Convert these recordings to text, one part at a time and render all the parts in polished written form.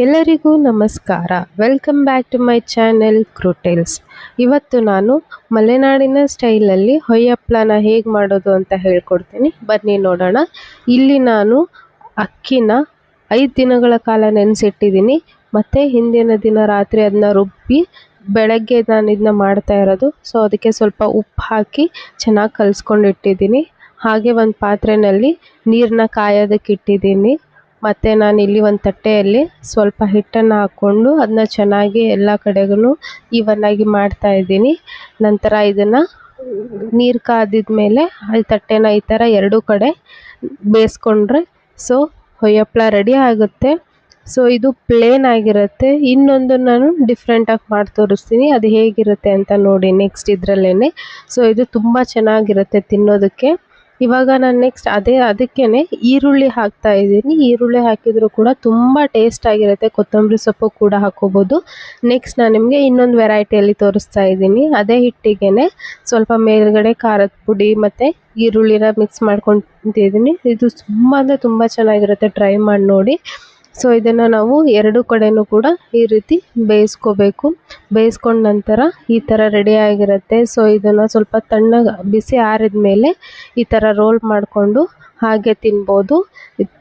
ಎಲ್ಲರಿಗೂ ನಮಸ್ಕಾರ. Welcome back to my channel Crewtales. ಇವತ್ತು ನಾನು ಮಲೆನಾಡಿನ ಸ್ಟೈಲಲ್ಲಿ ಹೊಯ್ಯಪ್ಳನ ಹೇಗೆ ಮಾಡೋದು ಅಂತ ಹೇಳ್ಕೊಡ್ತೀನಿ, ಬನ್ನಿ ನೋಡೋಣ. ಇಲ್ಲಿ ನಾನು ಅಕ್ಕಿನ 5 ದಿನಗಳ ಕಾಲ ನೆನೆಸಿಟ್ಟಿದ್ದೀನಿ. ಮತ್ತು ಹಿಂದಿನ ದಿನ ರಾತ್ರಿ ಅದನ್ನ ರುಬ್ಬಿ ಬೆಳಗ್ಗೆ ನಾನು ಇದನ್ನ ಮಾಡ್ತಾ ಇರೋದು. ಸೊ ಅದಕ್ಕೆ ಸ್ವಲ್ಪ ಉಪ್ಪು ಹಾಕಿ ಚೆನ್ನಾಗಿ ಕಲಿಸ್ಕೊಂಡಿಟ್ಟಿದ್ದೀನಿ. ಹಾಗೆ ಒಂದು ಪಾತ್ರೆಯಲ್ಲಿ ನೀರನ್ನ ಕಾಯೋದಕ್ಕೆ ಇಟ್ಟಿದ್ದೀನಿ. ಮತ್ತು ನಾನಿಲ್ಲಿ ಒಂದು ತಟ್ಟೆಯಲ್ಲಿ ಸ್ವಲ್ಪ ಹಿಟ್ಟನ್ನು ಹಾಕ್ಕೊಂಡು ಅದನ್ನ ಚೆನ್ನಾಗಿ ಎಲ್ಲ ಕಡೆಗೂ ಈವನ್ನಾಗಿ ಮಾಡ್ತಾಯಿದ್ದೀನಿ. ನಂತರ ಇದನ್ನು ನೀರು ಕಾದಿದ ಮೇಲೆ ತಟ್ಟೆನ ಈ ಥರ 2 ಕಡೆ ಬೇಯಿಸ್ಕೊಂಡ್ರೆ ಸೊ ಹೊಯ್ಯಪ್ಳ ರೆಡಿ ಆಗುತ್ತೆ. ಸೊ ಇದು ಪ್ಲೇನ್ ಆಗಿರುತ್ತೆ. ಇನ್ನೊಂದು ನಾನು ಡಿಫ್ರೆಂಟಾಗಿ ಮಾಡಿ ತೋರಿಸ್ತೀನಿ, ಅದು ಹೇಗಿರುತ್ತೆ ಅಂತ ನೋಡಿ ನೆಕ್ಸ್ಟ್ ಇದರಲ್ಲೇ. ಸೊ ಇದು ತುಂಬ ಚೆನ್ನಾಗಿರುತ್ತೆ ತಿನ್ನೋದಕ್ಕೆ. ಇವಾಗ ನಾನು ನೆಕ್ಸ್ಟ್ ಅದಕ್ಕೇ ಈರುಳ್ಳಿ ಹಾಕ್ತಾ ಇದ್ದೀನಿ. ಈರುಳ್ಳಿ ಹಾಕಿದರೂ ಕೂಡ ತುಂಬ ಟೇಸ್ಟ್ ಆಗಿರುತ್ತೆ. ಕೊತ್ತಂಬರಿ ಸೊಪ್ಪು ಕೂಡ ಹಾಕೋಬೋದು. ನೆಕ್ಸ್ಟ್ ನಾನು ನಿಮಗೆ ಇನ್ನೊಂದು ವೆರೈಟಿಯಲ್ಲಿ ತೋರಿಸ್ತಾ ಇದ್ದೀನಿ. ಅದೇ ಹಿಟ್ಟಿಗೆ ಸ್ವಲ್ಪ ಮೇಲ್ಗಡೆ ಖಾರದ ಪುಡಿ ಮತ್ತು ಈರುಳ್ಳಿನ ಮಿಕ್ಸ್ ಮಾಡ್ಕೊತಿದ್ದೀನಿ. ಇದು ತುಂಬ ಚೆನ್ನಾಗಿರುತ್ತೆ, ಟ್ರೈ ಮಾಡಿ ನೋಡಿ. ಸೊ ಇದನ್ನು ನಾವು 2 ಕಡೆಯೂ ಕೂಡ ಈ ರೀತಿ ಬೇಯಿಸ್ಕೋಬೇಕು. ಬೇಯಿಸ್ಕೊಂಡ ನಂತರ ಈ ಥರ ರೆಡಿ ಆಗಿರುತ್ತೆ. ಸೊ ಇದನ್ನು ಸ್ವಲ್ಪ ತಣ್ಣಗೆ ಬಿಸಿ ಆರಿದ ಮೇಲೆ ಈ ಥರ ರೋಲ್ ಮಾಡಿಕೊಂಡು ಹಾಗೆ ತಿನ್ಬೋದು. ಇದು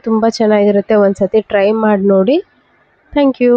ತುಂಬ ಚೆನ್ನಾಗಿರುತ್ತೆ. ಒಂದು ಸತಿ ಟ್ರೈ ಮಾಡಿ ನೋಡಿ. Thank you.